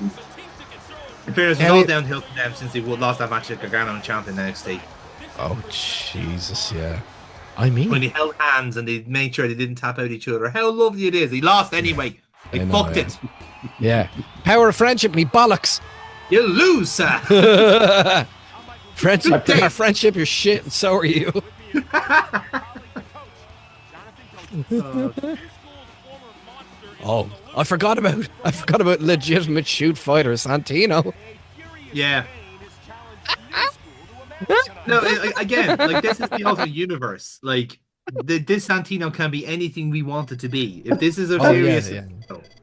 In fairness, it's all downhill for them since they lost that match at Gargano and Champ in NXT. Oh Jesus, yeah. I mean, when they held hands and they made sure they didn't tap out each other. How lovely it is. He lost anyway. He fucked it. Yeah. Power of friendship, me bollocks. You lose, sir. Friendship, our friendship, you're shit, and so are you. Oh, I forgot about legitimate shoot fighter Santino. Yeah. No, again, like this is the ultimate universe. Like this Santino can be anything we want it to be. If this is a serious,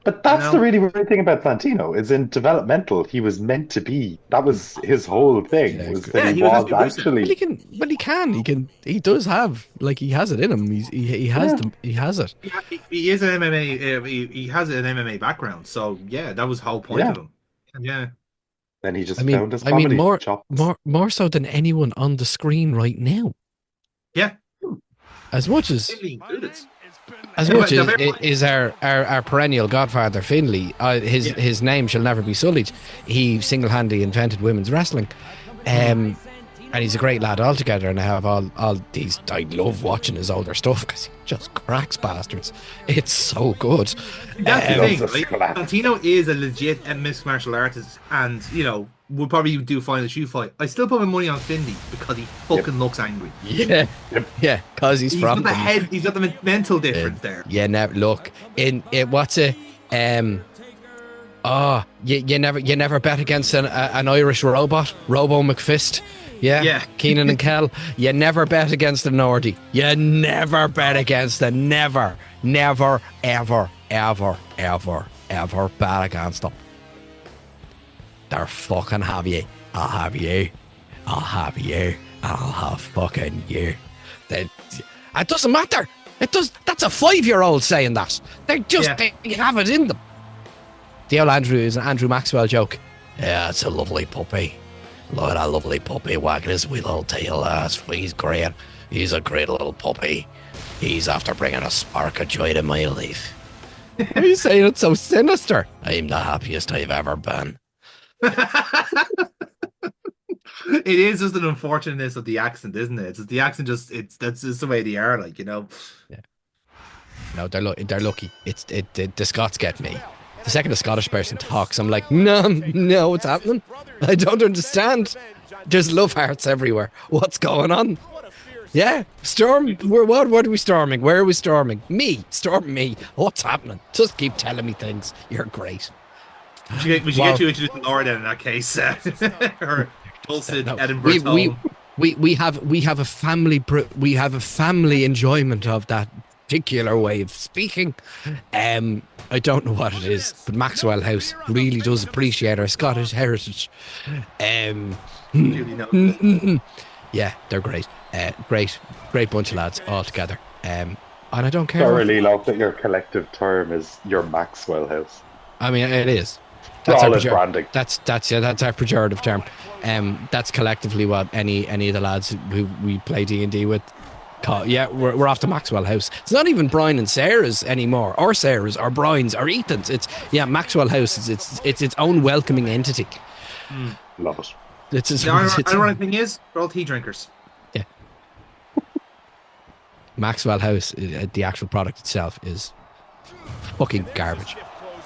but that's the really weird thing about Santino is in developmental he was meant to be. That was his whole thing. He was actually. He does have he has it in him. He has it. He is an MMA. He has an MMA background. So yeah, that was the whole point of him. Yeah. Then he just found his comedy more so than anyone on the screen right now. Yeah. As much as is our perennial godfather Finlay, his name shall never be sullied. He single-handedly invented women's wrestling, and he's a great lad altogether. And I have all these. I love watching his older stuff because he just cracks bastards. It's so good. That's the thing. Like, Santino is a legit mixed martial artist, and would probably do fine in the shoe fight. I still put my money on Finlay because he fucking looks angry. Yeah, because he's from got the head. He's got the mental difference there. Yeah, look in it. What's it? You never bet against an Irish robot, Robo McFist. Yeah. Keenan and Kel. You never bet against a Nordy. You never bet against a never, ever bet against them. They're fucking have you. I'll have you. I'll have you. I'll have fucking you. It doesn't matter. That's a 5-year-old saying that. They have it in them. The old Andrew is an Andrew Maxwell joke. Yeah, it's a lovely puppy. Look at that lovely puppy wagging his wee little tail. He's great. He's a great little puppy. He's after bringing a spark of joy to my life. Why are you saying it's so sinister? I'm the happiest I've ever been. It is just an unfortunateness of the accent, isn't it? It's the accent. That's just the way they are, Yeah. No, they're lucky. The Scots get me. The second a Scottish person talks, I'm like, no, what's happening? I don't understand. There's love hearts everywhere. What's going on? Yeah, storm. What are we storming? Where are we storming? Me, storm me. What's happening? Just keep telling me things. You're great. We should get you introduced to Laura then in that case. Her dulcet Edinburgh. We have a family enjoyment of that particular way of speaking. I don't know what it is, but Maxwell House really does appreciate our Scottish heritage. Yeah, they're great. Great bunch of lads all together. And I don't care. I really love that your collective term is your Maxwell House. I mean, it is. That's our branding. That's our pejorative term. That's collectively what any of the lads who we play D&D with call. Yeah, we're off to Maxwell House. It's not even Brian and Sarah's anymore, or Sarah's, or Brian's, or Ethan's. It's Maxwell House. It's its own welcoming entity. Love it. The ironic thing is, we're all tea drinkers. Yeah. Maxwell House, the actual product itself, is fucking garbage.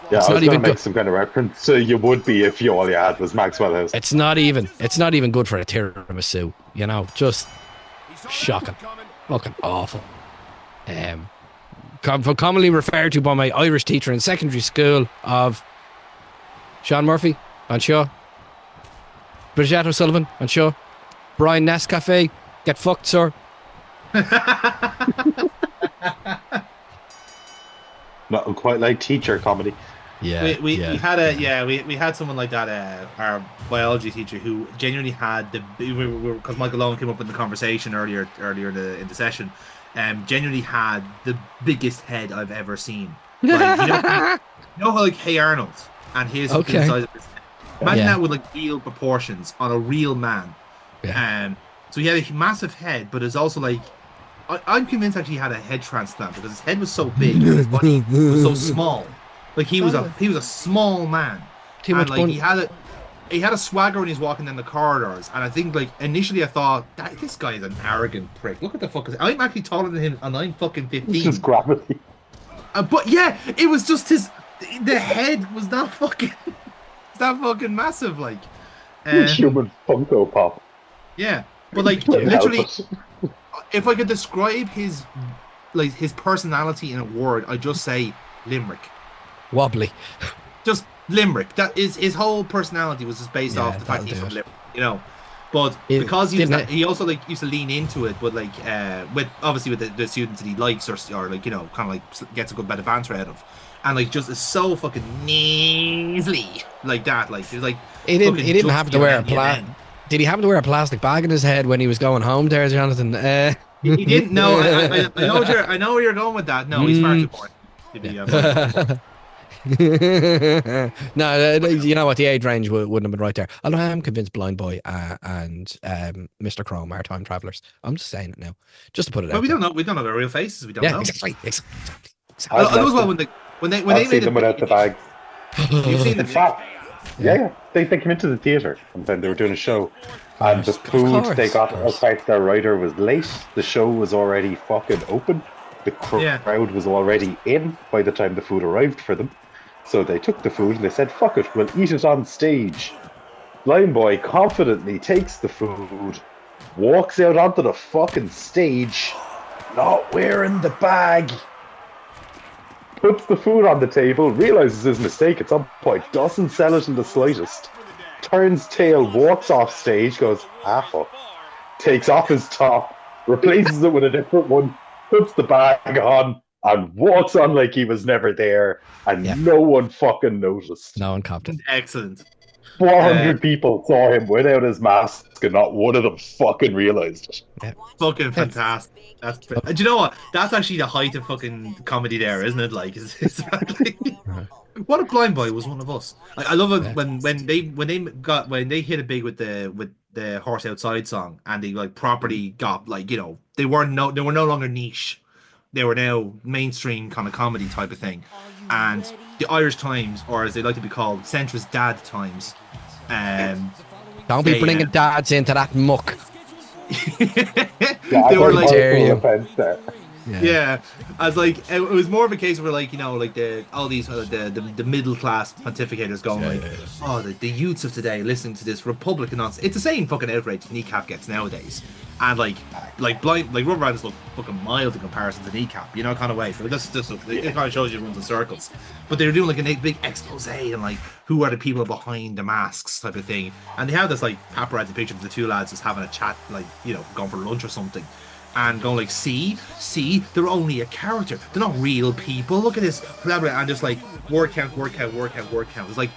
Yeah, I was going to make some kind of reference. So you would be if all you had was Maxwell House. It's not even good for a tiramisu. Just shocking, fucking awful. Commonly referred to by my Irish teacher in secondary school of Sean Murphy, on sure. Bridget O'Sullivan, on sure. Brian Nescafe, get fucked, sir. Not quite like teacher comedy. Yeah, we had someone like that. Our biology teacher who genuinely had because Michael Owen came up in the conversation earlier in the session, genuinely had the biggest head I've ever seen. Like, how like Hey Arnold and his the size of his head. Imagine that with real proportions on a real man. Yeah. So he had a massive head, but it's also I'm convinced actually he had a head transplant because his head was so big, and his body was so small. Like he was a small man, Too much like bun. he had a swagger when he's walking down the corridors, and I think like initially I thought this guy is an arrogant prick. Look at the fuck. I'm actually taller than him, and I'm fucking 15. It's just gravity. But yeah, it was just the head was not fucking, it's not fucking massive, like. Human Funko Pop. Yeah, but like literally, if I could describe his personality in a word, I'd just say limerick. Wobbly. Just limerick. That is his whole personality was just based off the fact he's from Limerick, you know. But because he also like used to lean into it, but like with obviously with the students that he likes or like, you know, kind of like gets a good bit of banter out of, and like just is so fucking nasally like that. Like it's like he didn't have to wear Did he have to wear a plastic bag in his head when he was going home there, Jonathan? He didn't. No, I know where you're going with that. No, he's far too boring. No, you know what? The age range wouldn't have been right there. Although I am convinced Blind Boy and Mr. Chrome are time travelers. I'm just saying it now, just to put it out. But we don't know. We don't know their real faces. We don't know. Exactly. I was well when they made them without the bags. You've seen them. Yeah. They came into the theater and then they were doing a show. And the food they got outside their rider was late. The show was already fucking open. The crowd was already in by the time the food arrived for them. So they took the food and they said, fuck it, we'll eat it on stage. Blind Boy confidently takes the food, walks out onto the fucking stage, not wearing the bag, puts the food on the table, realizes his mistake at some point, doesn't sell it in the slightest, turns tail, walks off stage, goes, fuck, takes off his top, replaces it with a different one, puts the bag on, and walks on like he was never there, and no one fucking noticed. No one copped it. Excellent. 400 people saw him without his mask, and not one of them fucking realized it. Yeah. Fucking fantastic. Do you know what? That's actually the height of fucking comedy there, isn't it? Like, it's what if Blind Boy was one of us? Like, I love it when they hit it big with the Horse Outside song, and they like properly got like, you know, they were no longer niche. They were now mainstream kind of comedy type of thing. And the Irish Times, or as they like to be called, centrist dad times. Don't be bringing dads into that muck. They were like, as like it was more of a case where like, you know, like the middle class pontificators going the youths of today listening to this Republican nonsense. It's the same fucking outrage Kneecap gets nowadays, and like Rubber Bandits look fucking mild in comparison to Kneecap, you know, kind of way. So it kind of shows you it runs in circles. But they're doing like a big expose and like who are the people behind the masks type of thing, and they have this like paparazzi picture of the two lads just having a chat, like, you know, going for lunch or something. And going like, see, they're only a character. They're not real people. Look at this, blah, blah, and just like word count. It's like,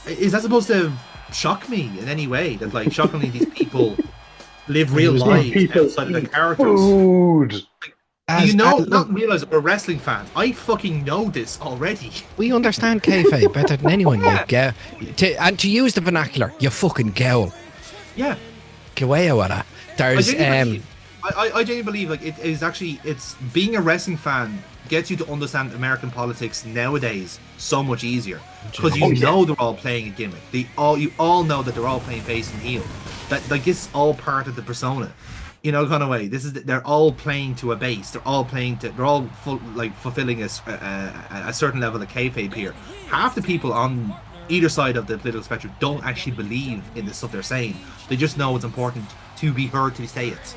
is that supposed to shock me in any way? That like, shockingly, these people live real lives outside of their characters. Food. Do you know? Not realize we're wrestling fans. I fucking know this already. We understand kayfabe better than anyone. You and to use the vernacular, you fucking gowl. Yeah. Kawaya. There's I genuinely believe like it is actually, it's being a wrestling fan gets you to understand American politics nowadays so much easier, because you know they're all playing a gimmick. You all know that they're all playing face and heel. That like this is all part of the persona, you know, kind of way. They're all playing to a base. They're all fulfilling a certain level of kayfabe here. Half the people on either side of the political spectrum don't actually believe in the stuff they're saying. They just know it's important to be heard to say it.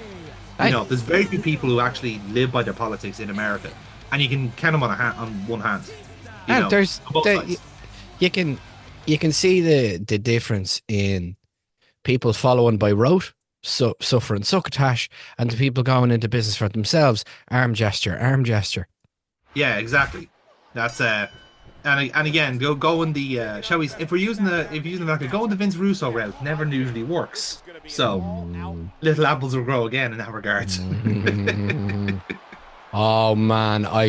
You know, there's very few people who actually live by their politics in America, and you can count them on one hand. You can see the difference in people following by rote, suffering succotash, and the people going into business for themselves. Arm gesture. Yeah, exactly. That's and again, go in the shall we? If you're using the go in the Vince Russo route, never usually works. So little apples will grow again in that regard. Oh man, I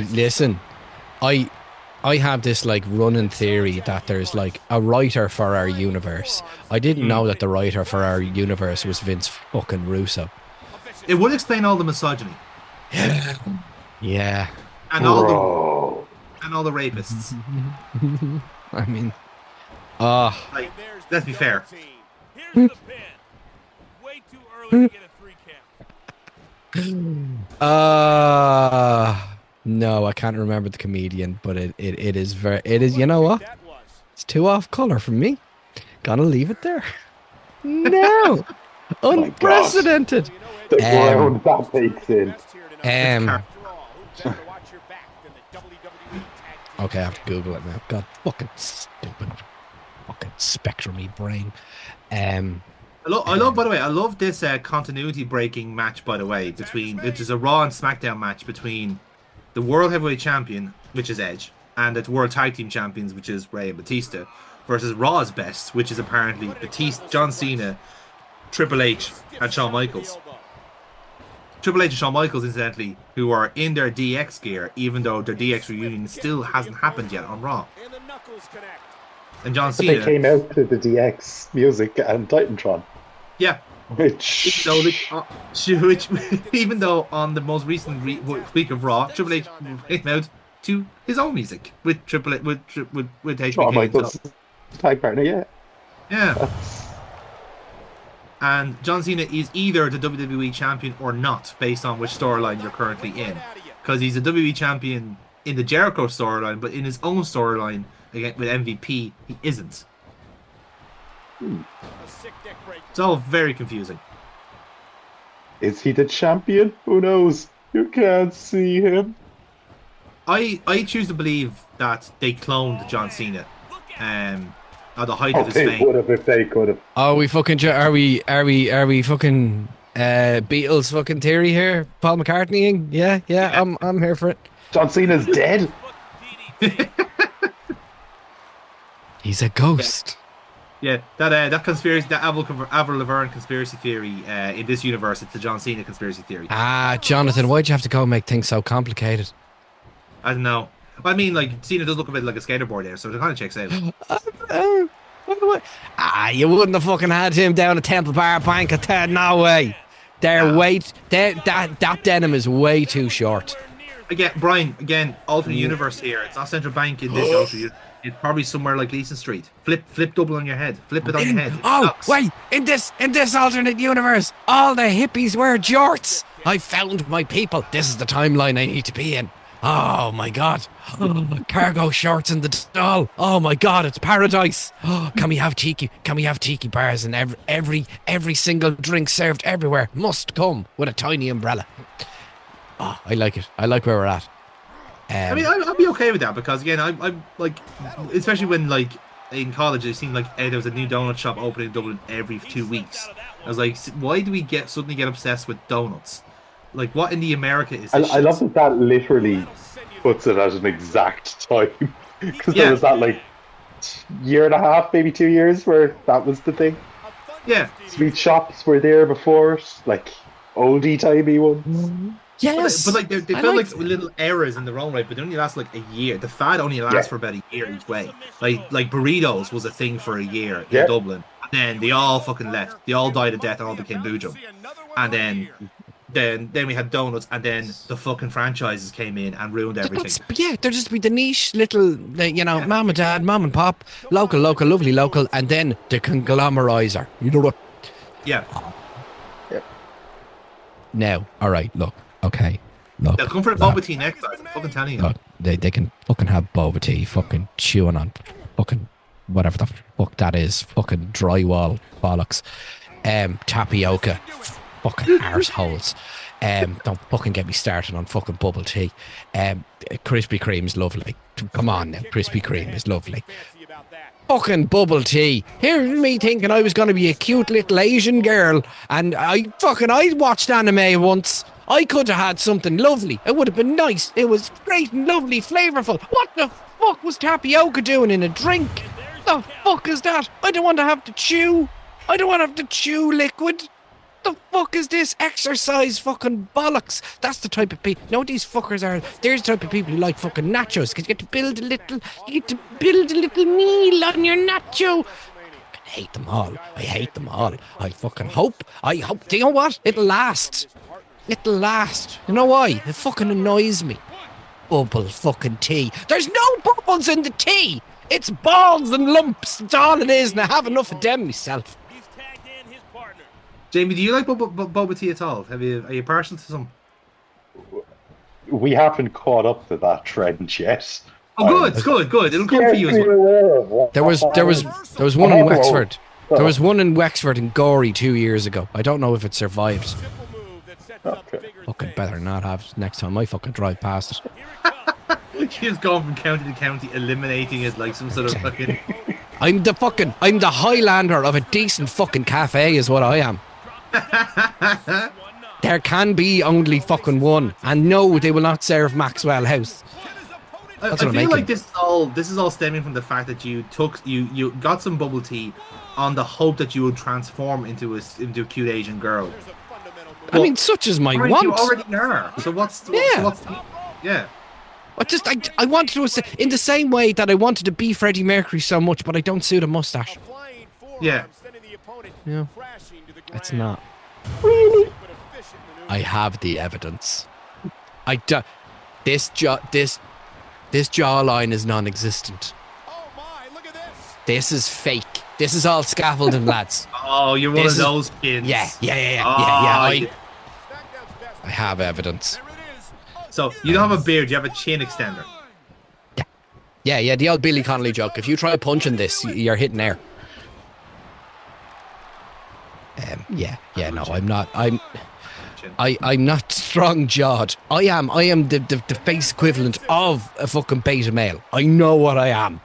have this like running theory that there's like a writer for our universe. I didn't know that the writer for our universe was Vince fucking Russo. It would explain all the misogyny. Yeah. And all the rapists. I mean, Oh. Like, let's be fair. Here's the pin. Way too early to get a 3 count. No, I can't remember the comedian, but it is very, it is, you know what? It's too off color for me. Gotta leave it there. No. Unprecedented. The ground that takes in. Okay, I have to Google it now. God, fucking stupid. Fucking spectrum-y brain. I love, by the way, I love this continuity breaking match, by the way, which is a Raw and Smackdown match between the World Heavyweight Champion, which is Edge, and the World Tag Team Champions, which is Rey and Batista, versus Raw's Best, which is apparently Batista, John Cena, Triple H, and Shawn Michaels. Triple H and Shawn Michaels, incidentally, who are in their DX gear, even though their DX reunion still hasn't happened yet on Raw. And John Cena. But they came out to the DX music and Titantron. Yeah. Which even though on the most recent week of Raw, Triple H came out to his own music with Triple H with HBK. Shawn Michaels tag partner, yeah. Yeah. And John Cena is either the WWE champion or not, based on which storyline you're currently in. Because he's a WWE champion in the Jericho storyline, but in his own storyline, again with MVP, he isn't. It's all very confusing. Is he the champion? Who knows? You can't see him. I choose to believe that they cloned John Cena. At the height of his They fame. would have if they could have. Are we fucking fucking Beatles fucking theory here? Paul McCartneying? Yeah. I'm here for it. John Cena's dead. He's a ghost. Yeah, that conspiracy, that Avril Lavigne conspiracy theory in this universe, it's the John Cena conspiracy theory. Jonathan, why'd you have to go and make things so complicated? I don't know. I mean, like, Cena does look a bit like a skateboard there, so it kind of checks out. You wouldn't have fucking had him down a Temple Bar bank at that. No way. That denim is way too short. Again, Brian, alternate universe here. It's not Central Bank in this alternate. It's probably somewhere like Leeson Street. Flip double on your head. Flip it on your head. Wait, in this alternate universe, all the hippies wear jorts. I found my people. This is the timeline I need to be in. Oh my god. Cargo shorts in the stall. Oh my god, it's paradise. Can we have tiki bars and every single drink served everywhere must come with a tiny umbrella. Oh, I like it. I like where we're at. I mean, I'd be okay with that because again, I'm like, especially when like in college, it seemed like there was a new donut shop opening in Dublin every 2 weeks. I was like, why do we suddenly get obsessed with donuts? Like, what in the America is this I love that literally puts it at an exact time. Because there was that, like, year and a half, maybe 2 years, where that was the thing. Yeah. Sweet shops were there before, like, oldie-timey ones. Yes. But like, they felt like little errors in their own right, but they only last, like, a year. The fad only lasts for about a year each way. Like burritos was a thing for a year in Dublin. And then they all fucking left. They all died a death and all became Boojum. And then we had donuts, and then the fucking franchises came in and ruined everything. There just be the niche little, mom and dad, mom and pop, local, lovely local, and then the conglomerizer. You know what? Yeah. Now, all right, look, okay, look. They'll come for the boba tea next time. I'm fucking telling you. Look, they can fucking have boba tea, fucking chewing on fucking whatever the fuck that is, fucking drywall bollocks, tapioca. Fucking arseholes. Don't fucking get me started on fucking bubble tea. Krispy Kreme is lovely. Come on now, Krispy Kreme is lovely. Fucking bubble tea. Here's me thinking I was going to be a cute little Asian girl, and I watched anime once. I could have had something lovely. It would have been nice. It was great and lovely, flavourful. What the fuck was tapioca doing in a drink? The fuck is that? I don't want to have to chew. I don't want to have to chew liquid. The fuck is this exercise fucking bollocks? That's the type of people. You know what these fuckers are? They're the type of people who like fucking nachos because you get to build a little meal on your nacho. I hate them all. I fucking hope. Do you know what? It'll last. You know why? It fucking annoys me. Bubble fucking tea. There's no bubbles in the tea. It's balls and lumps. That's all it is, and I have enough of them myself. He's tagged in his partner. Jamie, do you like boba tea at all? Are you partial to some? We haven't caught up to that trend yet. Oh, good. It'll come for you as well. There was one in Wexford. There was one in Wexford in Gorey 2 years ago. I don't know if it survived. Okay. Fucking better not have next time I fucking drive past it. She's gone from county to county, eliminating it like some sort of fucking. I'm the Highlander of a decent fucking cafe, is what I am. There can be only fucking one, and no, they will not serve Maxwell House. I feel like this is all stemming from the fact that you got some bubble tea on the hope that you would transform into a cute Asian girl. I mean, such is my want. You already are. So what's yeah. I wanted to, in the same way that I wanted to be Freddie Mercury so much, but I don't suit a mustache. Yeah. Yeah. It's not. Really? I have the evidence. This jawline is non-existent. This is fake. This is all scaffolding, lads. Oh, you're one of those kids. Yeah. I have evidence. So you don't have a beard, you have a chin extender. Yeah, the old Billy Connolly joke. If you try punching this, you're hitting air. No, I'm not. I'm not strong-jawed. I am the face equivalent of a fucking beta male. I know what I am.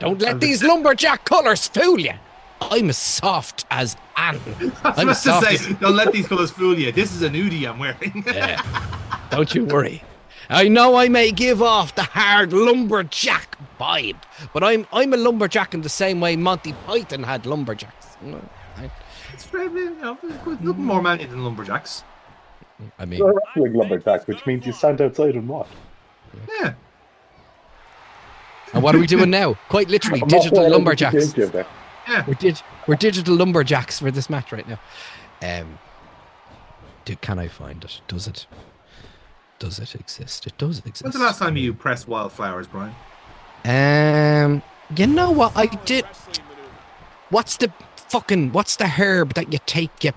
Don't let these lumberjack colours fool you. I'm as soft as Anne. I'm as soft as... Don't let these colours fool you. This is a nudie I'm wearing. Yeah. Don't you worry. I know I may give off the hard lumberjack vibe, but I'm a lumberjack in the same way Monty Python had lumberjacks. It's very, nothing more manly than lumberjacks. I mean, you're a wrestling lumberjack, which means you stand outside and what? Yeah. And what are we doing now? Quite literally, digital lumberjacks. Yeah. We're digital lumberjacks for this match right now. Can I find it? Does it exist? It does exist. When's the last time you pressed wildflowers, Brian? You know what I did? What's the herb that you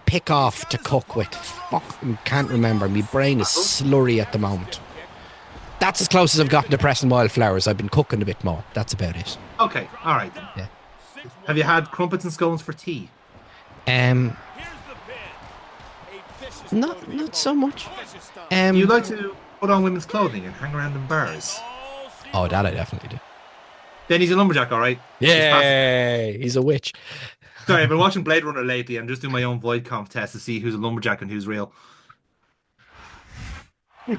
pick off to cook with? Fucking can't remember. My brain is slurry at the moment. That's as close as I've gotten to pressing wildflowers. I've been cooking a bit more. That's about it. Okay, all right. Yeah. Have you had crumpets and scones for tea? Not so much. You like to put on women's clothing and hang around in bars? Oh, that I definitely do. Then he's a lumberjack, all right? Yay! He's a witch. Sorry, I've been watching Blade Runner lately. I'm just doing my own void comp test to see who's a lumberjack and who's real. I'm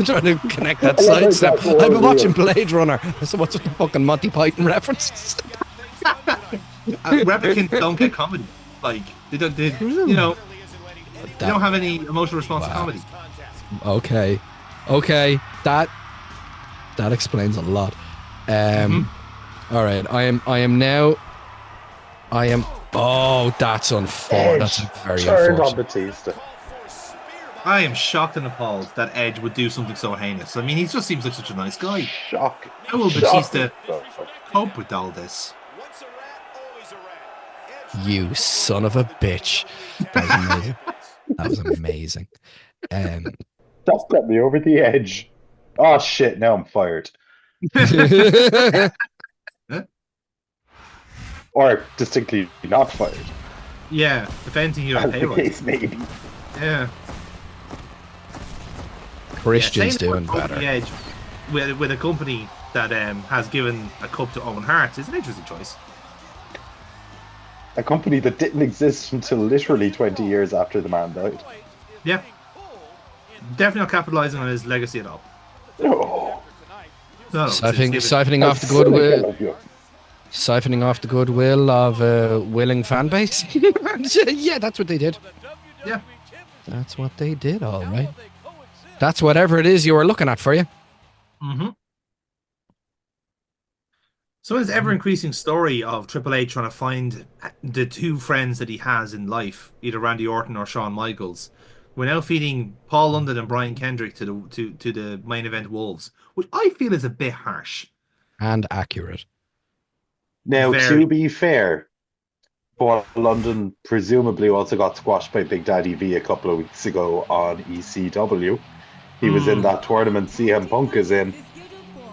trying to connect that sidestep. I've been watching Blade Runner. So what's with the fucking Monty Python references? Replicants don't get comedy. Like they don't have any emotional response to comedy. Okay, that explains a lot. All right, I am. Oh, that's unfortunate. That's very unfortunate. I am shocked and appalled that Edge would do something so heinous. I mean, he just seems like such a nice guy. Shock. How will Batista cope with all this? You son of a bitch. That was amazing. That's got me over the edge. Oh, shit. Now I'm fired. Or distinctly not fired. Yeah, if anything, you don't pay case maybe. Yeah. Christian's doing better. The Edge with a company that has given a cup to Owen Hart is an interesting choice. A company that didn't exist until literally 20 years after the man died. Yeah. Definitely not capitalizing on his legacy at all. No. Siphoning off the goodwill. Siphoning off the goodwill of a willing fan base. Yeah, that's what they did. Yeah. That's what they did, all right. That's whatever it is you were looking at for you. Mm-hmm. So this ever-increasing story of Triple H trying to find the two friends that he has in life, either Randy Orton or Shawn Michaels, We're now feeding Paul London and Brian Kendrick to the main event Wolves, which I feel is a bit harsh. And accurate. Now, Very. to be fair, Paul London presumably also got squashed by Big Daddy V a couple of weeks ago on ECW. He was in that tournament CM Punk is in.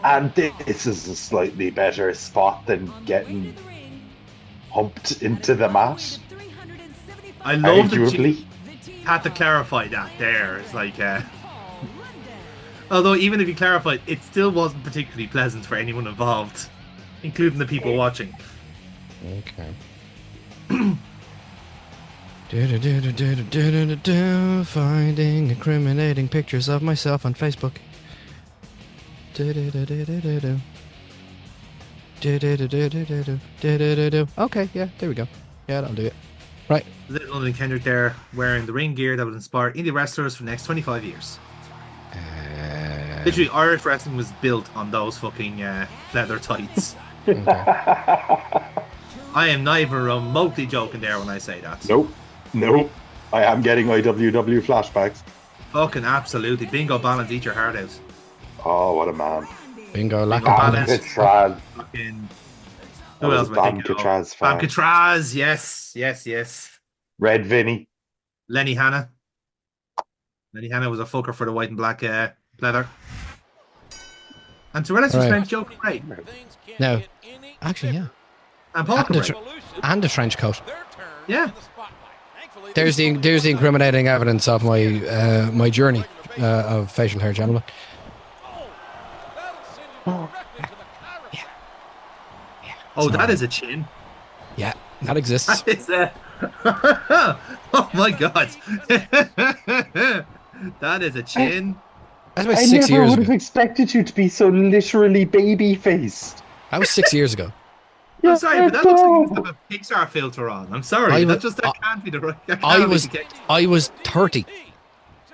And this is a slightly better spot than getting humped into the mat. I love that Arguably. you had to clarify that there. It's like, although even if you clarified, it still wasn't particularly pleasant for anyone involved, including the people watching. Okay. Finding incriminating pictures of myself on Facebook. Okay, yeah, there we go. Yeah, that'll do it. Right. Little London Kendrick there wearing the ring gear that would inspire indie wrestlers for the next 25 years. Literally, Irish wrestling was built on those fucking leather tights. Okay. I am not even remotely joking there when I say that. Nope. I am getting IWW flashbacks. Fucking absolutely. Bingo Balance, eat your heart out. Oh, what a man. Bingo, lack of Bam balance. Catraz. Fucking... I Who was else a am I Bam thinking of? Catraz Bam fan. Catraz, yes. Red Vinny. Lenny Hanna. Lenny Hanna was a fucker for the white and black leather. And to relative Right. French Joe Ray. No. Actually, yeah. And Paul And the, Ray. and the trench coat. Yeah. There's the incriminating evidence of my my journey of facial hair, gentlemen. Oh, that is a chin. Yeah, that exists. That is a... Oh my god. That is a chin. That was I 6 never years would have ago. expected you to be so literally baby-faced. That was 6 years ago. I'm sorry, but that looks like you must have a Pixar filter on. I'm sorry. I That was- can't be the right... that I can't be was the case. I was 30